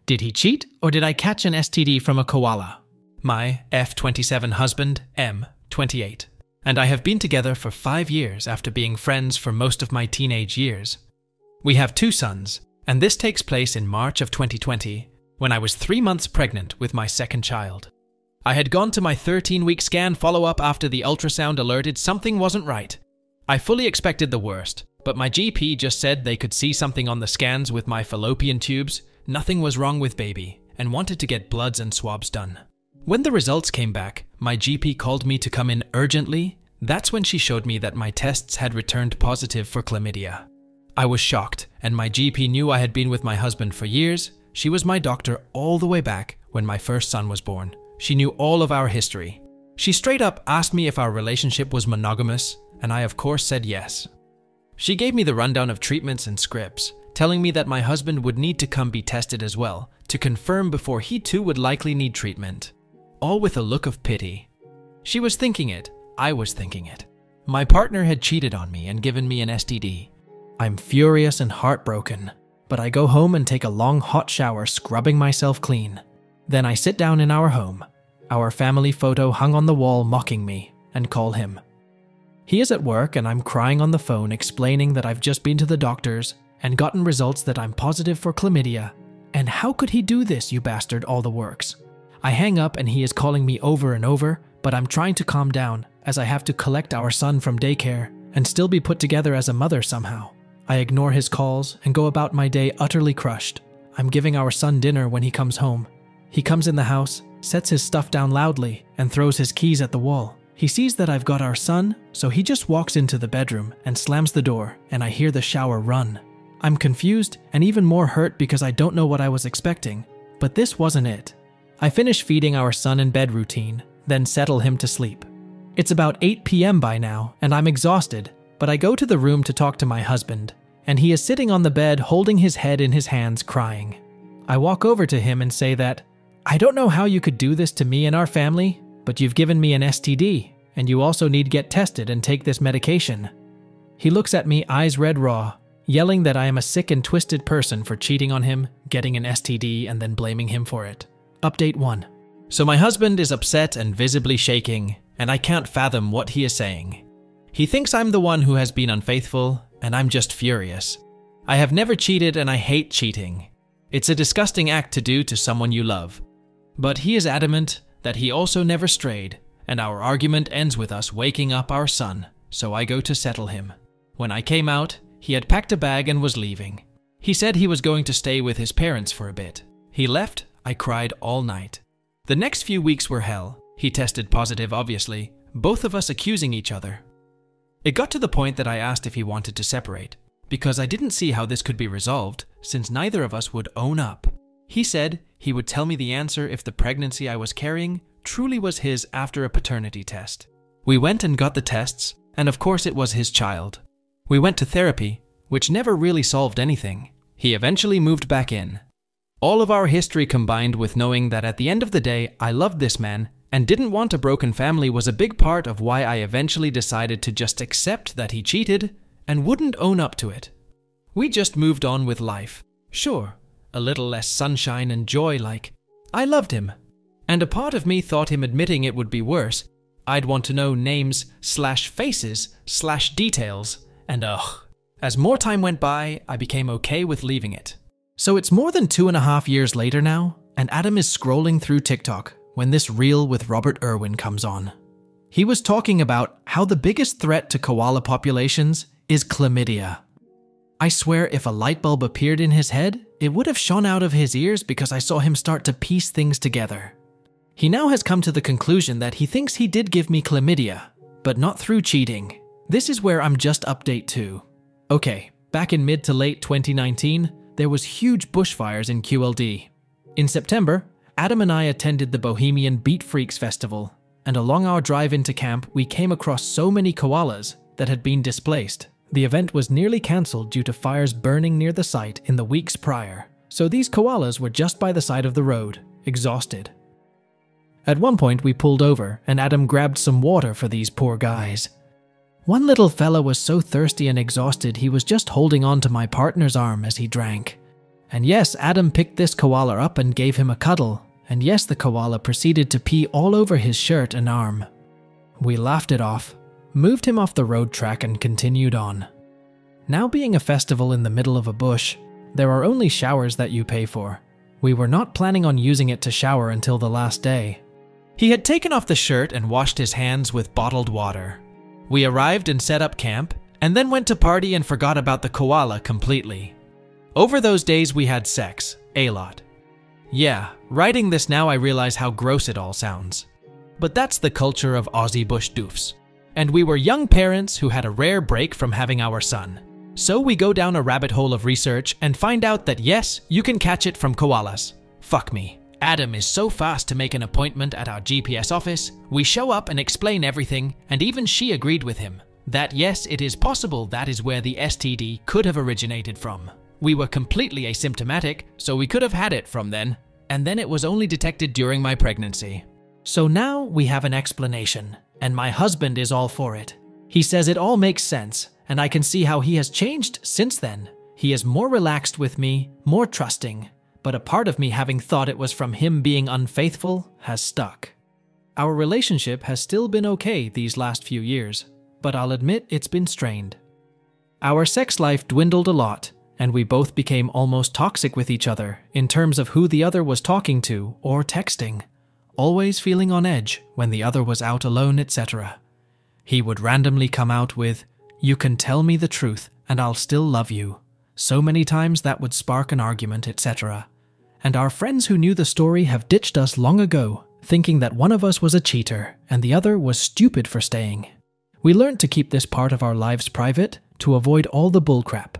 Did he cheat, or did I catch an STD from a koala? My F27 husband, M, 28, and I have been together for 5 years after being friends for most of my teenage years. We have 2 sons, and this takes place in March of 2020, when I was 3 months pregnant with my second child. I had gone to my 13-week scan follow-up after the ultrasound alerted something wasn't right. I fully expected the worst, but my GP just said they could see something on the scans with my fallopian tubes, nothing was wrong with baby, and wanted to get bloods and swabs done. When the results came back, my GP called me to come in urgently. That's when she showed me that my tests had returned positive for chlamydia. I was shocked, and my GP knew I had been with my husband for years. She was my doctor all the way back when my first son was born. She knew all of our history. She straight up asked me if our relationship was monogamous, and I of course said yes. She gave me the rundown of treatments and scripts, telling me that my husband would need to come be tested as well, to confirm before he too would likely need treatment. All with a look of pity. She was thinking it, I was thinking it. My partner had cheated on me and given me an STD. I'm furious and heartbroken, but I go home and take a long hot shower scrubbing myself clean. Then I sit down in our home, our family photo hung on the wall mocking me, and call him. He is at work and I'm crying on the phone explaining that I've just been to the doctors and gotten results that I'm positive for chlamydia. And how could he do this, you bastard, all the works? I hang up and he is calling me over and over, but I'm trying to calm down as I have to collect our son from daycare and still be put together as a mother somehow. I ignore his calls and go about my day utterly crushed. I'm giving our son dinner when he comes home. He comes in the house, sets his stuff down loudly, and throws his keys at the wall. He sees that I've got our son, so he just walks into the bedroom and slams the door, and I hear the shower run. I'm confused and even more hurt because I don't know what I was expecting, but this wasn't it. I finish feeding our son in bed routine, then settle him to sleep. It's about 8 p.m. by now, and I'm exhausted, but I go to the room to talk to my husband, and he is sitting on the bed holding his head in his hands crying. I walk over to him and say that, I don't know how you could do this to me and our family, but you've given me an STD, and you also need to get tested and take this medication. He looks at me eyes red raw, yelling that I am a sick and twisted person for cheating on him, getting an STD, and then blaming him for it. Update 1. So my husband is upset and visibly shaking, and I can't fathom what he is saying. He thinks I'm the one who has been unfaithful, and I'm just furious. I have never cheated and I hate cheating. It's a disgusting act to do to someone you love. But he is adamant that he also never strayed, and our argument ends with us waking up our son, so I go to settle him. When I came out, he had packed a bag and was leaving. He said he was going to stay with his parents for a bit. He left, I cried all night. The next few weeks were hell. He tested positive, obviously, both of us accusing each other. It got to the point that I asked if he wanted to separate, because I didn't see how this could be resolved, since neither of us would own up. He said he would tell me the answer if the pregnancy I was carrying truly was his after a paternity test. We went and got the tests, and of course it was his child. We went to therapy, which never really solved anything. He eventually moved back in. All of our history combined with knowing that at the end of the day I loved this man and didn't want a broken family was a big part of why I eventually decided to just accept that he cheated and wouldn't own up to it. We just moved on with life. Sure, a little less sunshine and joy, like, I loved him. And a part of me thought him admitting it would be worse. I'd want to know names/faces/details, and ugh. As more time went by, I became okay with leaving it. So it's more than 2.5 years later now, and Adam is scrolling through TikTok when this reel with Robert Irwin comes on. He was talking about how the biggest threat to koala populations is chlamydia. I swear if a light bulb appeared in his head, it would have shone out of his ears because I saw him start to piece things together. He now has come to the conclusion that he thinks he did give me chlamydia, but not through cheating. This is where I'm just update 2. Okay, back in mid to late 2019, there was huge bushfires in QLD. In September, Adam and I attended the Bohemian Beat Freaks Festival, and along our drive into camp, we came across so many koalas that had been displaced. The event was nearly cancelled due to fires burning near the site in the weeks prior, so these koalas were just by the side of the road, exhausted. At one point, we pulled over, and Adam grabbed some water for these poor guys. One little fella was so thirsty and exhausted he was just holding on to my partner's arm as he drank. And yes, Adam picked this koala up and gave him a cuddle. And yes, the koala proceeded to pee all over his shirt and arm. We laughed it off, moved him off the road track and continued on. Now being a festival in the middle of a bush, there are only showers that you pay for. We were not planning on using it to shower until the last day. He had taken off the shirt and washed his hands with bottled water. We arrived and set up camp, and then went to party and forgot about the koala completely. Over those days we had sex, a lot. Yeah, writing this now I realize how gross it all sounds. But that's the culture of Aussie bush doofs. And we were young parents who had a rare break from having our son. So we go down a rabbit hole of research and find out that yes, you can catch it from koalas. Fuck me. Adam is so fast to make an appointment at our GPS office. We show up and explain everything, and even she agreed with him. That yes, it is possible that is where the STD could have originated from. We were completely asymptomatic, so we could have had it from then. And then it was only detected during my pregnancy. So now we have an explanation, and my husband is all for it. He says it all makes sense, and I can see how he has changed since then. He is more relaxed with me, more trusting, but a part of me having thought it was from him being unfaithful has stuck. Our relationship has still been okay these last few years, but I'll admit it's been strained. Our sex life dwindled a lot, and we both became almost toxic with each other in terms of who the other was talking to or texting, always feeling on edge when the other was out alone, etc. He would randomly come out with, "You can tell me the truth and I'll still love you." So many times that would spark an argument, etc. And our friends who knew the story have ditched us long ago, thinking that one of us was a cheater and the other was stupid for staying. We learned to keep this part of our lives private to avoid all the bullcrap.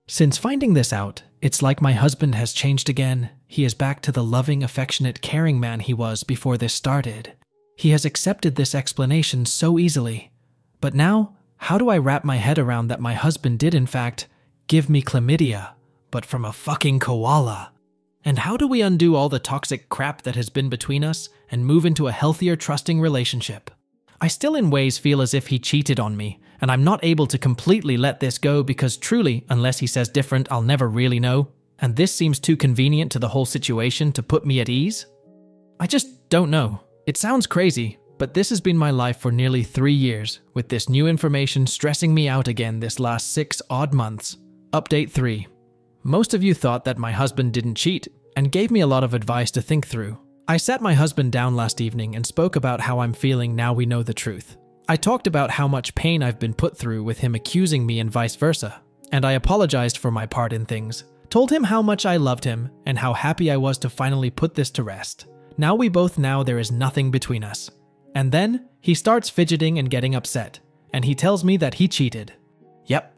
Since finding this out, it's like my husband has changed again. He is back to the loving, affectionate, caring man he was before this started. He has accepted this explanation so easily. But now, how do I wrap my head around that my husband did in fact give me chlamydia, but from a fucking koala? And how do we undo all the toxic crap that has been between us and move into a healthier, trusting relationship? I still in ways feel as if he cheated on me, and I'm not able to completely let this go because truly, unless he says different, I'll never really know. And this seems too convenient to the whole situation to put me at ease. I just don't know. It sounds crazy, but this has been my life for nearly 3 years, with this new information stressing me out again this last 6 odd months. Update 3. Most of you thought that my husband didn't cheat, and gave me a lot of advice to think through. I sat my husband down last evening and spoke about how I'm feeling now we know the truth. I talked about how much pain I've been put through with him accusing me and vice versa, and I apologized for my part in things, told him how much I loved him and how happy I was to finally put this to rest. Now we both know there is nothing between us. And then he starts fidgeting and getting upset, and he tells me that he cheated. Yep,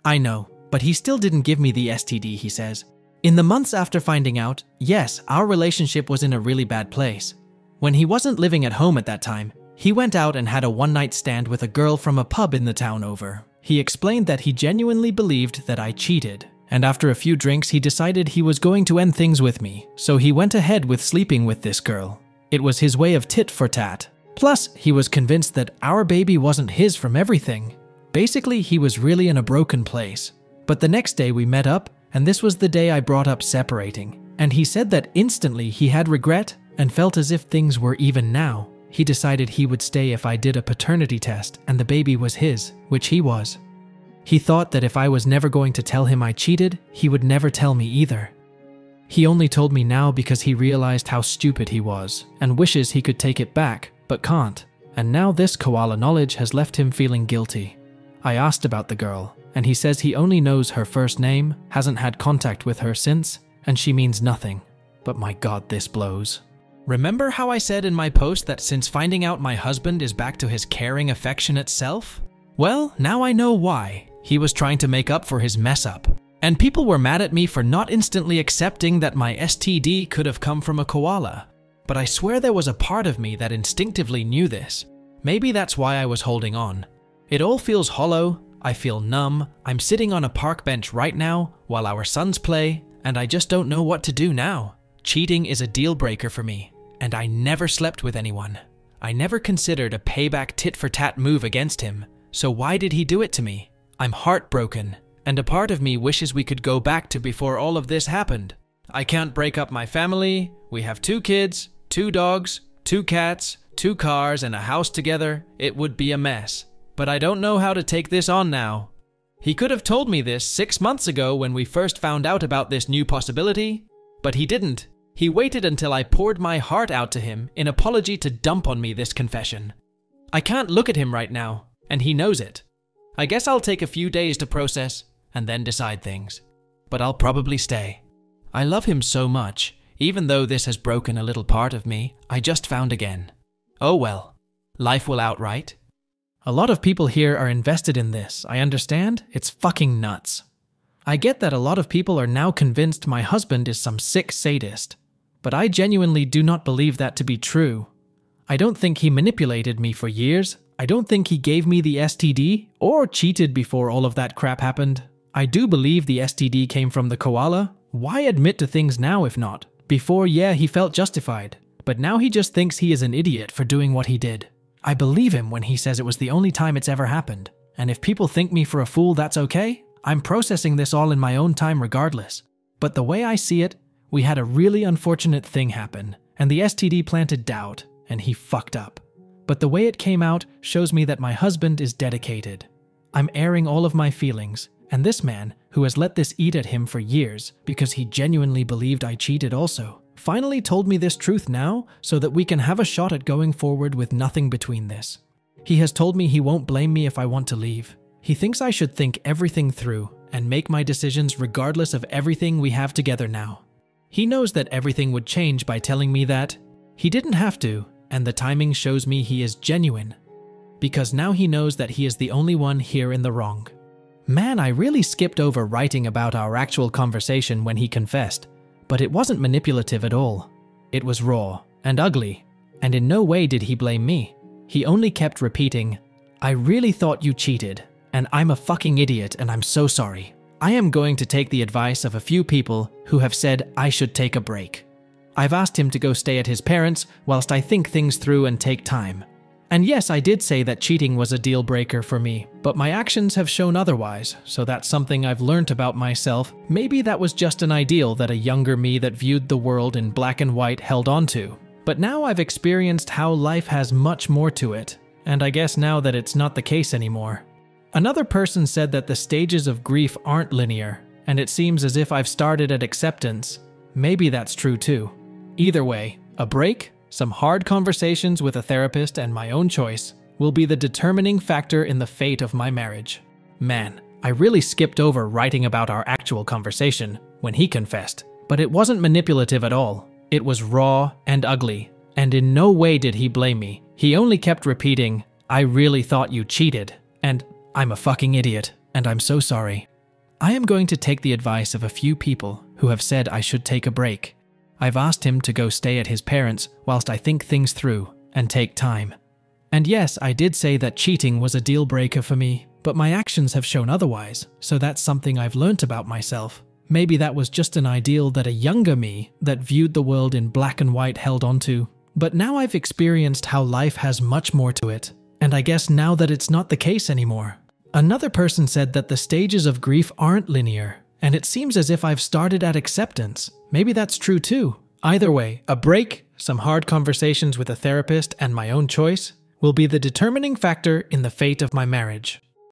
I know, but he still didn't give me the STD, he says. In the months after finding out, yes, our relationship was in a really bad place. When he wasn't living at home at that time, he went out and had a one-night stand with a girl from a pub in the town over. He explained that he genuinely believed that I cheated, and after a few drinks he decided he was going to end things with me, so he went ahead with sleeping with this girl. It was his way of tit for tat. Plus, he was convinced that our baby wasn't his from everything. Basically, he was really in a broken place. But the next day we met up, and this was the day I brought up separating, and he said that instantly he had regret and felt as if things were even now. He decided he would stay if I did a paternity test and the baby was his, which he was. He thought that if I was never going to tell him I cheated, he would never tell me either. He only told me now because he realized how stupid he was and wishes he could take it back, but can't. And now this koala knowledge has left him feeling guilty. I asked about the girl, and he says he only knows her first name, hasn't had contact with her since, and she means nothing. But my God, this blows. Remember how I said in my post that since finding out my husband is back to his caring, affectionate self? Well, now I know why. He was trying to make up for his mess up. And people were mad at me for not instantly accepting that my STD could have come from a koala. But I swear there was a part of me that instinctively knew this. Maybe that's why I was holding on. It all feels hollow, I feel numb, I'm sitting on a park bench right now while our sons play, and I just don't know what to do now. Cheating is a deal breaker for me, and I never slept with anyone. I never considered a payback tit-for-tat move against him, so why did he do it to me? I'm heartbroken, and a part of me wishes we could go back to before all of this happened. I can't break up my family. We have 2 kids, 2 dogs, 2 cats, 2 cars, and a house together. It would be a mess. But I don't know how to take this on now. He could have told me this 6 months ago when we first found out about this new possibility, but he didn't. He waited until I poured my heart out to him in apology to dump on me this confession. I can't look at him right now, and he knows it. I guess I'll take a few days to process and then decide things. But I'll probably stay. I love him so much, even though this has broken a little part of me I just found again. Oh well, life will outright. A lot of people here are invested in this, I understand. It's fucking nuts. I get that a lot of people are now convinced my husband is some sick sadist, but I genuinely do not believe that to be true. I don't think he manipulated me for years. I don't think he gave me the STD or cheated before all of that crap happened. I do believe the STD came from the koala. Why admit to things now if not? Before, yeah, he felt justified, but now he just thinks he is an idiot for doing what he did. I believe him when he says it was the only time it's ever happened. And if people think me for a fool, that's okay. I'm processing this all in my own time regardless. But the way I see it, we had a really unfortunate thing happen, and the STD planted doubt, and he fucked up. But the way it came out shows me that my husband is dedicated. I'm airing all of my feelings, and this man, who has let this eat at him for years because he genuinely believed I cheated also, finally told me this truth now so that we can have a shot at going forward with nothing between this. He has told me he won't blame me if I want to leave. He thinks I should think everything through and make my decisions regardless of everything we have together now. He knows that everything would change by telling me that he didn't have to, and the timing shows me he is genuine. Because now he knows that he is the only one here in the wrong. Man, I really skipped over writing about our actual conversation when he confessed. But it wasn't manipulative at all. It was raw and ugly, and in no way did he blame me. He only kept repeating, "I really thought you cheated, and I'm a fucking idiot and I'm so sorry. I am going to take the advice of a few people who have said I should take a break." I've asked him to go stay at his parents whilst I think things through and take time. And yes, I did say that cheating was a deal breaker for me, but my actions have shown otherwise, so that's something I've learnt about myself. Maybe that was just an ideal that a younger me that viewed the world in black and white held on to. But now I've experienced how life has much more to it, and I guess now that it's not the case anymore. Another person said that the stages of grief aren't linear, and it seems as if I've started at acceptance. Maybe that's true too. Either way, a break, some hard conversations with a therapist, and my own choice will be the determining factor in the fate of my marriage. Man, I really skipped over writing about our actual conversation when he confessed, but it wasn't manipulative at all. It was raw and ugly, and in no way did he blame me. He only kept repeating, "I really thought you cheated," and "I'm a fucking idiot, and I'm so sorry." I am going to take the advice of a few people who have said I should take a break. I've asked him to go stay at his parents whilst I think things through and take time. And yes, I did say that cheating was a deal breaker for me, but my actions have shown otherwise, so that's something I've learnt about myself. Maybe that was just an ideal that a younger me that viewed the world in black and white held onto. But now I've experienced how life has much more to it, and I guess now that it's not the case anymore. Another person said that the stages of grief aren't linear, and it seems as if I've started at acceptance. Maybe that's true too. Either way, a break, some hard conversations with a therapist, and my own choice will be the determining factor in the fate of my marriage.